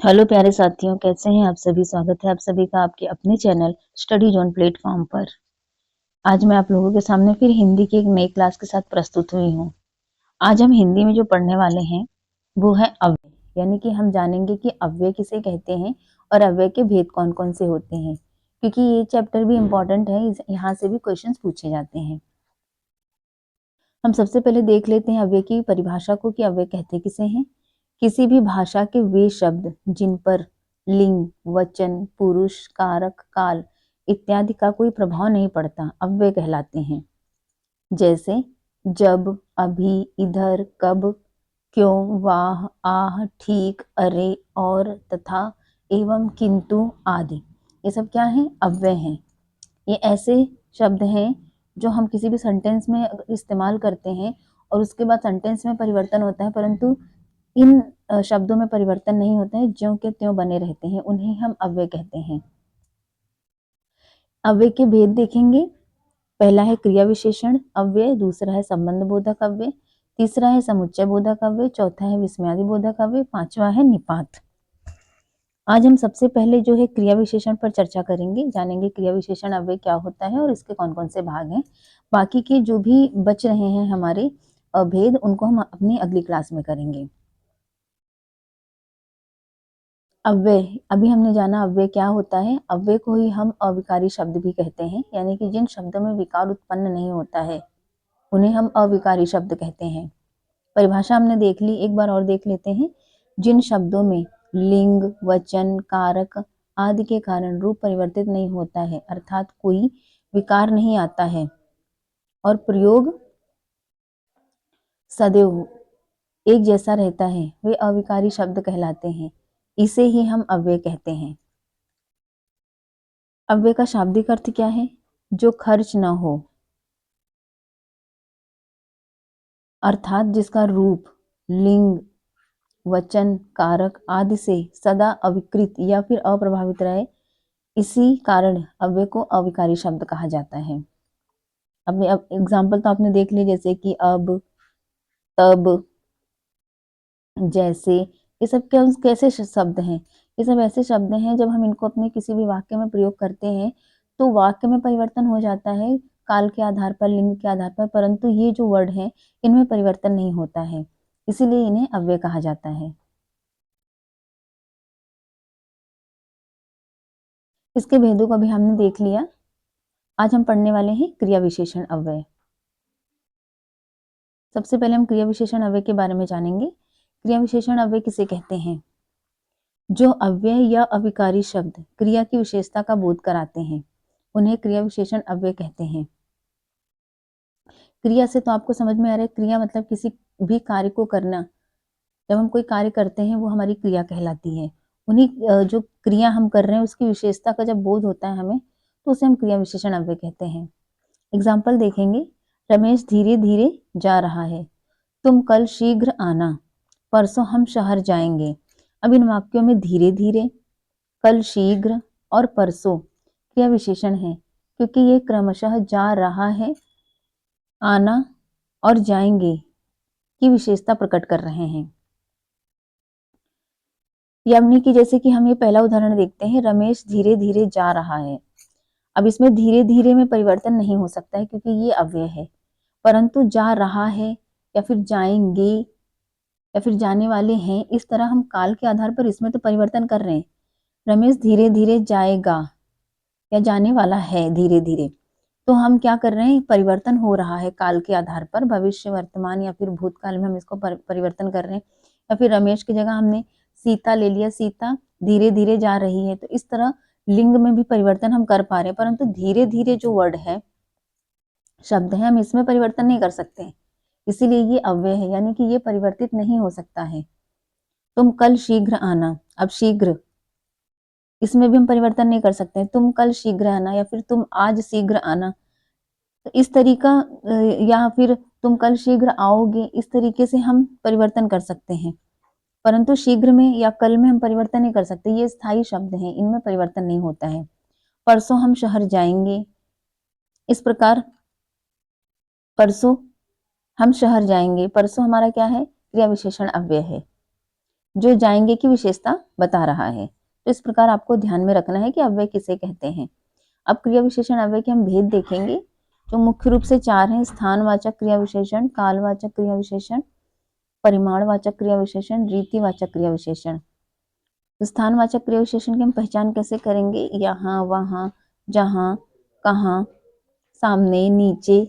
Hello प्यारे साथियों, कैसे हैं आप सभी। स्वागत है आप सभी का आपके अपने चैनल स्टडी जोन प्लेटफॉर्म पर। आज मैं आप लोगों के सामने फिर हिंदी की एक नई क्लास के साथ प्रस्तुत हुई हूँ। आज हम हिंदी में जो पढ़ने वाले हैं वो है अव्यय, यानी कि हम जानेंगे कि अव्यय किसे कहते हैं और अव्यय के भेद कौन कौन से होते हैं, क्योंकि ये चैप्टर भी इम्पोर्टेंट है, यहाँ से भी क्वेश्चन पूछे जाते हैं। हम सबसे पहले देख लेते हैं अव्यय की परिभाषा को कि अव्यय कहते किसे हैं। किसी भी भाषा के वे शब्द जिन पर लिंग, वचन, पुरुष, कारक, काल इत्यादि का कोई प्रभाव नहीं पड़ता अव्यय कहलाते हैं। जैसे जब, अभी, इधर, कब, क्यों, वाह, आह, ठीक, अरे, और, तथा, एवं, किंतु आदि, ये सब क्या है? अव्यय हैं। ये ऐसे शब्द हैं जो हम किसी भी सेंटेंस में इस्तेमाल करते हैं और उसके बाद सेंटेंस में परिवर्तन होता है, परंतु इन शब्दों में परिवर्तन नहीं होता है, ज्यों के त्यों बने रहते हैं, उन्हें हम अव्यय कहते हैं। अव्यय के भेद देखेंगे। पहला है क्रिया विशेषण अव्यय, दूसरा है संबंध बोधक अव्यय, तीसरा है समुच्चय बोधक अव्यय, चौथा है विस्मयादि बोधक अव्यय, पांचवा है निपात। आज हम सबसे पहले जो है क्रिया विशेषण पर चर्चा करेंगे, जानेंगे क्रिया विशेषण अव्यय क्या होता है और इसके कौन कौन से भाग हैं। बाकी के जो भी बच रहे हैं हमारे भेद, उनको हम अपनी अगली क्लास में करेंगे। अव्यय, अभी हमने जाना अव्यय क्या होता है। अव्यय को ही हम अविकारी शब्द भी कहते हैं, यानी कि जिन शब्दों में विकार उत्पन्न नहीं होता है उन्हें हम अविकारी शब्द कहते हैं। परिभाषा हमने देख ली, एक बार और देख लेते हैं। जिन शब्दों में लिंग, वचन, कारक आदि के कारण रूप परिवर्तित नहीं होता है, अर्थात कोई विकार नहीं आता है और प्रयोग सदैव एक जैसा रहता है, वे अविकारी शब्द कहलाते हैं। इसे ही हम अव्यय कहते हैं। अव्यय का शाब्दिक अर्थ क्या है? जो खर्च न हो, अर्थात जिसका रूप लिंग, वचन, कारक आदि से सदा अविकृत या फिर अप्रभावित रहे, इसी कारण अव्यय को अविकारी शब्द कहा जाता है। अब एग्जाम्पल तो आपने देख लिया, जैसे कि अब, तब, जैसे, ये सब क्या कैसे शब्द हैं? ये सब ऐसे शब्द हैं जब हम इनको अपने किसी भी वाक्य में प्रयोग करते हैं तो वाक्य में परिवर्तन हो जाता है काल के आधार पर, लिंग के आधार पर, परंतु ये जो वर्ड हैं इनमें परिवर्तन नहीं होता है, इसीलिए इन्हें अव्यय कहा जाता है। इसके भेदों को भी हमने देख लिया। आज हम पढ़ने वाले हैं क्रिया विशेषण अव्यय। सबसे पहले हम क्रिया विशेषण अव्यय के बारे में जानेंगे। क्रिया विशेषण अव्यय किसे कहते हैं? जो अव्यय या अविकारी शब्द क्रिया की विशेषता का बोध कराते हैं उन्हें क्रिया विशेषण अव्यय कहते हैं। क्रिया से तो आपको समझ में आ रहा है, क्रिया मतलब किसी भी कार्य को करना। जब हम कोई कार्य करते हैं वो हमारी क्रिया कहलाती है। उन्हीं जो क्रिया हम कर रहे हैं उसकी विशेषता का जब बोध होता है हमें, तो उसे हम क्रिया विशेषण अव्यय कहते हैं। एग्जाम्पल देखेंगे। रमेश धीरे धीरे जा रहा है, तुम कल शीघ्र आना, परसों हम शहर जाएंगे। अब इन वाक्यों में धीरे धीरे, कल शीघ्र और परसों क्रिया विशेषण है, क्योंकि ये क्रमशः जा रहा है, आना और जाएंगे की विशेषता प्रकट कर रहे हैं। यानी कि जैसे कि हम ये पहला उदाहरण देखते हैं, रमेश धीरे धीरे जा रहा है। अब इसमें धीरे धीरे में परिवर्तन नहीं हो सकता है क्योंकि ये अव्यय है, परंतु जा रहा है या फिर जाएंगे या फिर जाने वाले हैं, इस तरह हम काल के आधार पर इसमें तो परिवर्तन कर रहे हैं। रमेश धीरे धीरे जाएगा या जाने वाला है धीरे धीरे, तो हम क्या कर रहे हैं? परिवर्तन हो रहा है काल के आधार पर, भविष्य, वर्तमान या फिर भूतकाल में हम इसको परिवर्तन कर रहे हैं। या फिर रमेश की जगह हमने सीता ले लिया, सीता धीरे धीरे जा रही है, तो इस तरह लिंग में भी परिवर्तन हम कर पा रहे हैं, परंतु धीरे धीरे जो वर्ड है, शब्द है, हम इसमें परिवर्तन नहीं कर सकते, इसीलिए ये अव्यय है, यानी कि ये परिवर्तित नहीं हो सकता है। तुम कल शीघ्र आना, अब शीघ्र, इसमें भी हम परिवर्तन नहीं कर सकते। तुम कल शीघ्र आना या फिर तुम आज शीघ्र आना, तो इस तरीका या फिर तुम कल शीघ्र आओगे, इस तरीके से हम परिवर्तन कर सकते हैं, परंतु शीघ्र में या कल में हम परिवर्तन नहीं कर सकते। ये स्थायी शब्द हैं, इनमें परिवर्तन नहीं होता है। परसों हम शहर जाएंगे, इस प्रकार परसों हम शहर जाएंगे, परसों हमारा क्या है? क्रिया विशेषण अव्यय है। जो जाएंगे की विशेषता बता रहा है। तो इस प्रकार आपको ध्यान में रखना है कि अव्यय किसे कहते हैं। अब क्रिया विशेषण अव्यय के हम भेद देखेंगे, जो मुख्य रूप से 4 हैं। स्थानवाचक क्रिया विशेषण, कालवाचक क्रिया विशेषण, परिमाणवाचक क्रिया विशेषण, रीतिवाचक क्रिया विशेषण। स्थानवाचक क्रिया विशेषण की हम पहचान कैसे करेंगे? यहाँ, वहां, जहां, कहाँ, सामने, नीचे।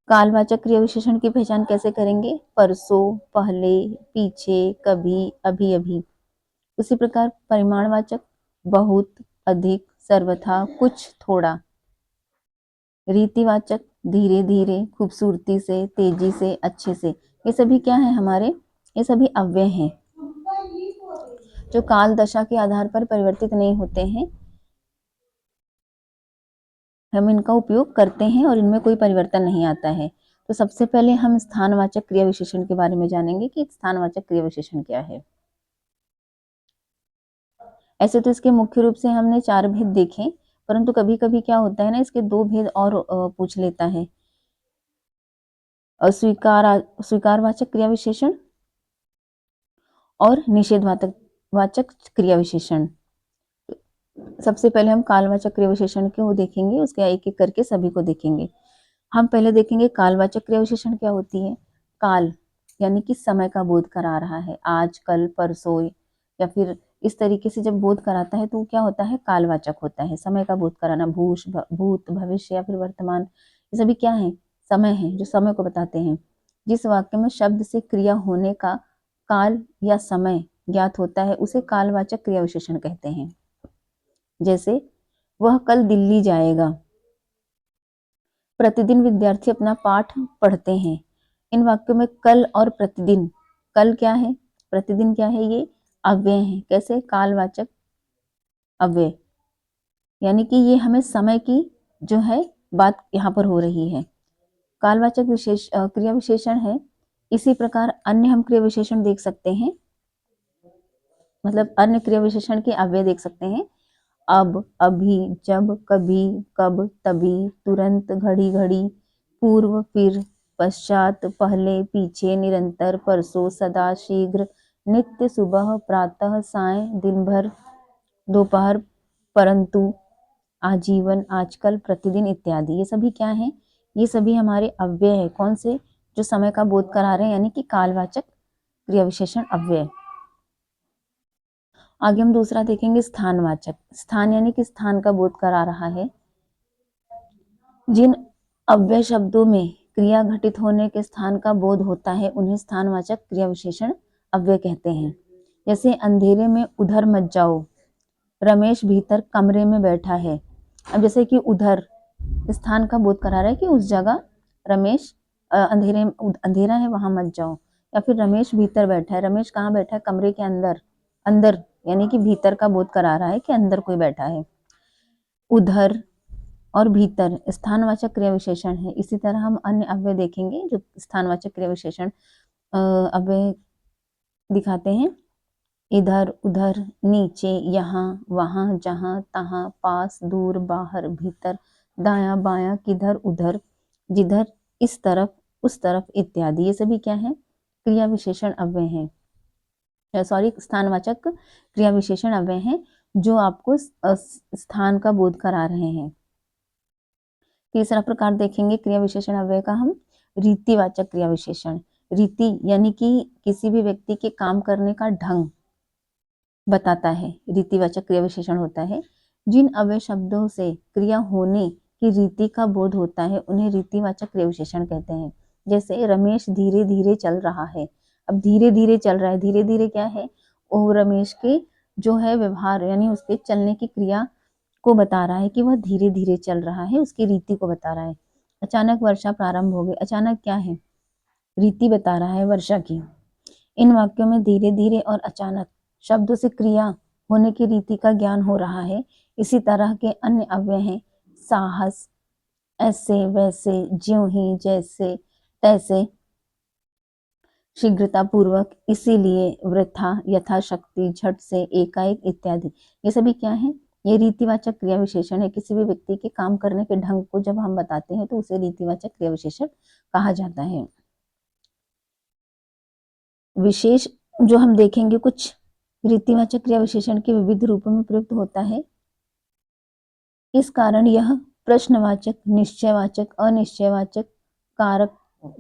कालवाचक क्रिया विशेषण की पहचान कैसे करेंगे? परसों, पहले, पीछे, कभी, अभी अभी। उसी प्रकार परिमाणवाचक बहुत, अधिक, सर्वथा, कुछ, थोड़ा। रीतिवाचक धीरे धीरे, खूबसूरती से, तेजी से, अच्छे से। ये सभी क्या है हमारे? ये सभी अव्यय हैं जो काल दशा के आधार पर परिवर्तित नहीं होते हैं। हम इनका उपयोग करते हैं और इनमें कोई परिवर्तन नहीं आता है। तो सबसे पहले हम स्थानवाचक क्रिया विशेषण के बारे में जानेंगे कि स्थानवाचक क्रिया विशेषण क्या है। ऐसे तो इसके मुख्य रूप से हमने 4 भेद देखे, परंतु कभी कभी क्या होता है ना, इसके 2 भेद और पूछ लेता है। स्वीकारवाचक क्रिया विशेषण और निषेधवाचक वाचक क्रिया विशेषण। सबसे पहले हम कालवाचक क्रिया विशेषण को देखेंगे, उसके एक एक करके सभी को देखेंगे। हम पहले देखेंगे कालवाचक क्रिया विशेषण क्या होती है। काल यानी कि समय का बोध करा रहा है, आज, कल, परसों, या फिर इस तरीके से जब बोध कराता है तो क्या होता है? कालवाचक होता है। समय का बोध कराना, भूत, भविष्य या फिर वर्तमान, ये सभी क्या है? समय है, जो समय को बताते हैं। जिस वाक्य में शब्द से क्रिया होने का काल या समय ज्ञात होता है उसे कालवाचक क्रिया विशेषण कहते हैं। जैसे वह कल दिल्ली जाएगा। प्रतिदिन विद्यार्थी अपना पाठ पढ़ते हैं। इन वाक्यों में कल और प्रतिदिन, कल क्या है, प्रतिदिन क्या है, ये अव्यय है। कैसे? कालवाचक अव्यय, यानी कि ये हमें समय की जो है बात यहाँ पर हो रही है। कालवाचक क्रिया विशेषण है। इसी प्रकार अन्य हम क्रिया विशेषण देख सकते हैं, मतलब अन्य क्रिया विशेषण के अव्यय देख सकते हैं। अब, अभी, जब, कभी, कब, तभी, तुरंत, घड़ी घड़ी, पूर्व, फिर, पश्चात, पहले, पीछे, निरंतर, परसों, सदा, शीघ्र, नित्य, सुबह, प्रातः, साय, दिन भर, दोपहर, परंतु, आजीवन, आजकल, प्रतिदिन इत्यादि। ये सभी क्या हैं? ये सभी हमारे अव्यय है। कौन से? जो समय का बोध करा रहे हैं, यानी कि कालवाचक क्रिया विशेषण अव्यय। आगे हम दूसरा देखेंगे स्थानवाचक। स्थान यानी कि स्थान का बोध करा रहा है। जिन अव्यय शब्दों में क्रिया घटित होने के स्थान का बोध होता है उन्हें स्थानवाचक क्रिया विशेषण अव्यय कहते हैं। जैसे अंधेरे में उधर मत जाओ, रमेश भीतर कमरे में बैठा है। अब जैसे कि उधर स्थान का बोध करा रहा है कि उस जगह रमेश अंधेरा है, वहां मत जाओ। या फिर रमेश भीतर बैठा है, रमेश कहाँ बैठा है? कमरे के अंदर। अंदर यानी कि भीतर का बोध करा रहा है कि अंदर कोई बैठा है। उधर और भीतर स्थानवाचक क्रिया विशेषण है। इसी तरह हम अन्य अव्यय देखेंगे जो स्थानवाचक क्रिया विशेषण अव्यय दिखाते हैं। इधर, उधर, नीचे, यहाँ, वहां, जहां, तहां, पास, दूर, बाहर, भीतर, दायां, बायां, किधर, उधर, जिधर, इस तरफ, उस तरफ इत्यादि। ये सभी क्या है? क्रिया विशेषण अव्यय हैं। स्थानवाचक क्रिया विशेषण अव्यय हैं जो आपको स्थान का बोध करा रहे हैं। तीसरा प्रकार देखेंगे क्रिया विशेषण अव्यय का हम, रीतिवाचक क्रिया विशेषण। रीति यानी कि किसी भी व्यक्ति के काम करने का ढंग बताता है, रीतिवाचक क्रिया विशेषण होता है। जिन अव्यय शब्दों से क्रिया होने की रीति का बोध होता है उन्हें रीतिवाचक क्रिया विशेषण कहते हैं। जैसे रमेश धीरे धीरे चल रहा है। अब धीरे धीरे चल रहा है, धीरे धीरे क्या है? वो रमेश के जो है व्यवहार यानी उसके चलने की क्रिया को बता रहा है कि वह धीरे धीरे चल रहा है, उसकी रीति को बता रहा है। अचानक वर्षा प्रारंभ हो गई। अचानक क्या है? रीति बता रहा है वर्षा की। इन वाक्यों में धीरे धीरे और अचानक शब्दों से क्रिया होने की रीति का ज्ञान हो रहा है। इसी तरह के अन्य अव्यय हैं साहस, ऐसे, वैसे, ज्यों ही, जैसे, तैसे, शीघ्रता पूर्वक, इसीलिए, वृथा, यथाशक्ति, झट से, एकाएक इत्यादि। ये सभी क्या है? ये रीतिवाचक क्रिया विशेषण है। किसी भी व्यक्ति के काम करने के ढंग को जब हम बताते हैं तो उसे रीतिवाचक क्रिया विशेषण कहा जाता है। विशेष जो हम देखेंगे कुछ रीतिवाचक क्रिया विशेषण के विविध रूपों में प्रयुक्त होता है। इस कारण यह प्रश्नवाचक, निश्चयवाचक, अनिश्चयवाचक, कारक,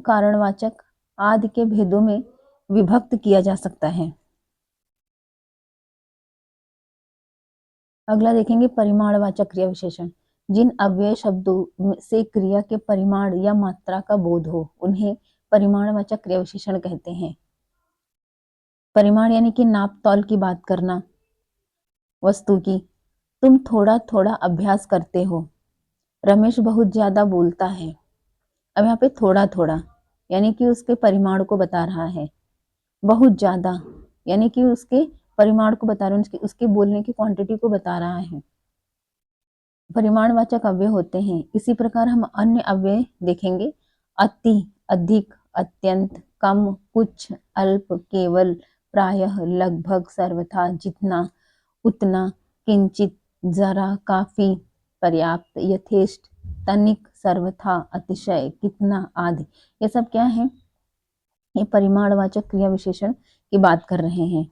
कारणवाचक आदि के भेदों में विभक्त किया जा सकता है। अगला देखेंगे परिमाणवाचक क्रिया विशेषण। जिन अव्यय शब्दों से क्रिया के परिमाण या मात्रा का बोध हो उन्हें परिमाणवाचक क्रिया विशेषण कहते हैं। परिमाण यानी कि नाप तौल की बात करना वस्तु की। तुम थोड़ा थोड़ा अभ्यास करते हो। रमेश बहुत ज्यादा बोलता है। अब यहाँ पे थोड़ा थोड़ा यानी कि उसके परिमाण को बता रहा है। बहुत ज्यादा यानी कि उसके परिमाण को बता रहा है, उसके बोलने की क्वांटिटी को बता रहा है। परिमाणवाचक अव्यय होते हैं। इसी प्रकार हम अन्य अव्यय देखेंगे। अति, अधिक, अत्यंत, कम, कुछ, अल्प, केवल, प्रायः, लगभग, सर्वथा, जितना, उतना, किंचित, जरा, काफी, पर्याप्त, यथेष्ट, तनिक, सर्वथा, अतिशय, कितना आदि। ये सब क्या है? ये परिमाणवाचक क्रिया विशेषण की बात कर रहे हैं।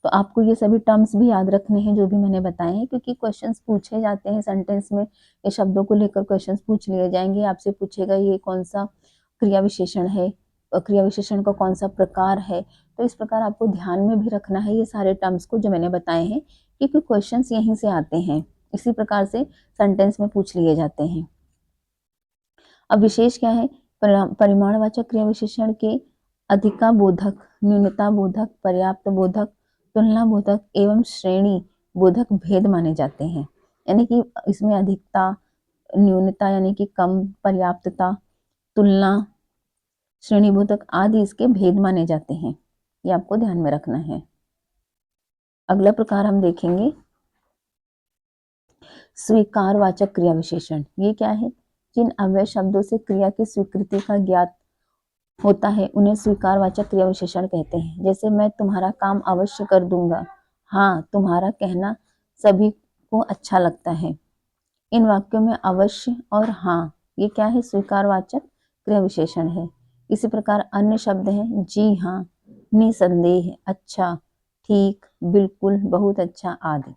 तो आपको ये सभी टर्म्स भी याद रखने हैं जो भी मैंने बताए हैं, क्योंकि क्वेश्चंस पूछे जाते हैं सेंटेंस में। ये शब्दों को लेकर क्वेश्चंस पूछ लिए जाएंगे। आपसे पूछेगा ये कौन सा क्रिया विशेषण है, क्रिया विशेषण का कौन सा प्रकार है। तो इस प्रकार आपको ध्यान में भी रखना है ये सारे टर्म्स को जो मैंने बताए हैं, क्योंकि क्वेश्चंस यहीं से आते हैं। इसी प्रकार से सेंटेंस में पूछ लिए जाते हैं। अब विशेष क्या है? परिमाणवाचक क्रिया विशेषण के अधिका बोधक, न्यूनता बोधक, पर्याप्त बोधक, तुलना बोधक एवं श्रेणी बोधक भेद माने जाते हैं। यानी कि इसमें अधिकता, न्यूनता यानी कि कम, पर्याप्तता, तुलना, श्रेणी बोधक आदि इसके भेद माने जाते हैं। ये आपको ध्यान में रखना है। अगला प्रकार हम देखेंगे स्वीकारवाचक क्रिया विशेषण। ये क्या है? जिन अव्यय शब्दों से क्रिया की स्वीकृति का ज्ञात होता है उन्हें स्वीकारवाचक क्रिया विशेषण कहते हैं। जैसे मैं तुम्हारा काम अवश्य कर दूंगा। हाँ, तुम्हारा कहना सभी को अच्छा लगता है। इन वाक्यों में अवश्य और हाँ ये क्या है? स्वीकारवाचक क्रिया विशेषण है। इसी प्रकार अन्य शब्द हैं जी हाँ, निसंदेह, अच्छा, ठीक, बिल्कुल, बहुत अच्छा आदि।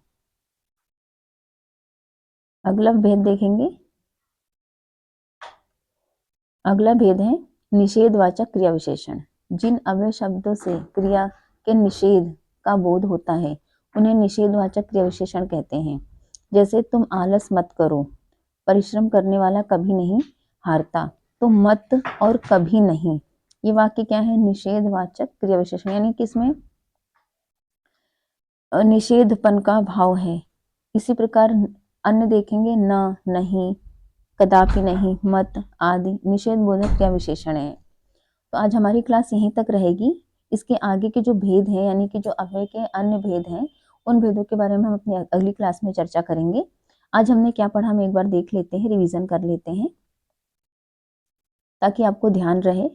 अगला भेद देखेंगे। अगला भेद है निषेधवाचक क्रिया विशेषण। जिन अव्यय शब्दों से क्रिया के निषेध का बोध होता है उन्हें निषेधवाचक क्रिया विशेषण कहते हैं। जैसे तुम आलस मत करो, परिश्रम करने वाला कभी नहीं हारता। तो मत और कभी नहीं, ये वाक्य क्या है? निषेधवाचक क्रिया विशेषण, यानी कि इसमें निषेधपन का भाव है। इसी प्रकार अन्य देखेंगे न, नहीं, कदापि नहीं, मत आदि निषेध बोधक क्रिया विशेषण है। तो आज हमारी क्लास यहीं तक रहेगी। इसके आगे के जो भेद हैं यानी कि जो अव्यय के अन्य भेद हैं उन भेदों के बारे में हम अपनी अगली क्लास में चर्चा करेंगे। आज हमने क्या पढ़ा हम एक बार देख लेते हैं, रिवीजन कर लेते हैं ताकि आपको ध्यान रहे।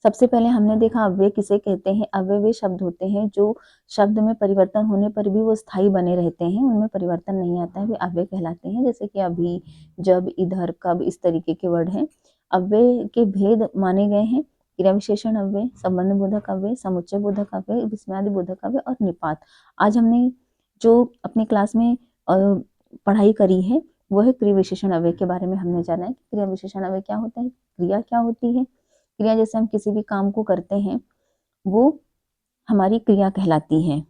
सबसे पहले हमने देखा अव्यय किसे कहते हैं। अव्यय वे शब्द होते हैं जो शब्द में परिवर्तन होने पर भी वो स्थायी बने रहते हैं, उनमें परिवर्तन नहीं आता है, वे अव्यय कहलाते हैं। जैसे कि अभी, जब, इधर, कब, इस तरीके के वर्ड हैं। अव्यय के भेद माने गए हैं क्रिया विशेषण अव्यय, संबंध बोधक अव्यय, समुच्चय बोधक अव्यय, विस्मयादि बोधक अव्यय और निपात। आज हमने जो अपनी क्लास में पढ़ाई करी है वो है क्रिया विशेषण अव्यय के बारे में हमने जाना है कि क्रिया विशेषण अव्यय क्या होता है, क्रिया क्या होती है। क्रिया जैसे हम किसी भी काम को करते हैं वो हमारी क्रिया कहलाती है।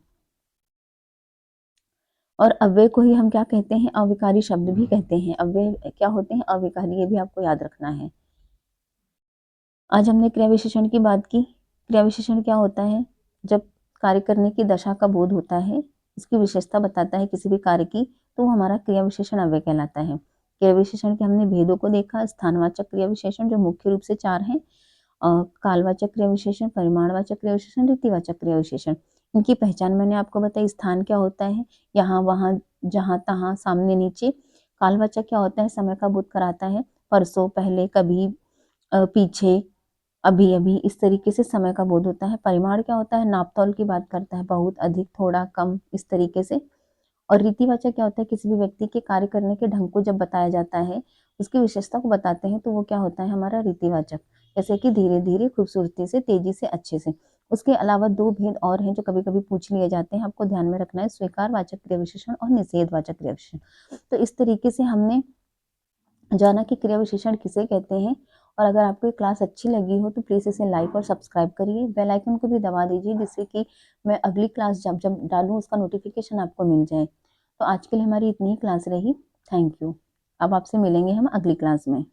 और अव्यय को ही हम क्या कहते हैं? अविकारी शब्द भी कहते हैं। अव्यय क्या होते हैं? अविकारी, ये भी आपको याद रखना है। आज हमने क्रिया विशेषण की बात की। क्रिया विशेषण क्या होता है? जब कार्य करने की दशा का बोध होता है, इसकी विशेषता बताता है किसी भी कार्य की, तो वो हमारा क्रिया विशेषण अव्यय कहलाता है। क्रिया विशेषण के हमने भेदों को देखा। स्थानवाचक क्रिया विशेषण जो मुख्य रूप से 4 हैं। कालवाचक क्रिया विशेषण, परिमाणवाचक क्रिया विशेषण, रीतिवाचक क्रिया विशेषण। इनकी पहचान मैंने आपको बताई। स्थान क्या होता है? यहाँ, वहाँ, जहाँ, तहाँ, सामने, नीचे। कालवाचक क्या होता है? समय का बोध कराता है। परसों, पहले, कभी, पीछे, अभी अभी, इस तरीके से समय का बोध होता है। परिमाण क्या होता है? नापतोल की बात करता है, बहुत, अधिक, थोड़ा, कम, इस तरीके से। और रीतिवाचक क्या होता है? किसी भी व्यक्ति के कार्य करने के ढंग को जब बताया जाता है, उसकी विशेषता को बताते हैं, तो वो क्या होता है? हमारा रीतिवाचक। जैसे कि धीरे धीरे, खूबसूरती से, तेजी से, अच्छे से। उसके अलावा 2 भेद और हैं जो कभी-कभी पूछ लिए जाते हैं, आपको ध्यान में रखना है, स्वीकारवाचक क्रिया विशेषण और निषेधवाचक क्रिया विशेषण। तो इस तरीके से हमने जाना कि क्रिया विशेषण किसे कहते हैं। और अगर आपको ये क्लास अच्छी लगी हो तो प्लीज़ इसे लाइक और सब्सक्राइब करिए, बेल आइकन को भी दबा दीजिए जिससे कि मैं अगली क्लास जब जब डालूँ उसका नोटिफिकेशन आपको मिल जाए। तो आज के लिए हमारी इतनी ही क्लास रही। Thank you. अब आपसे मिलेंगे हम अगली क्लास में।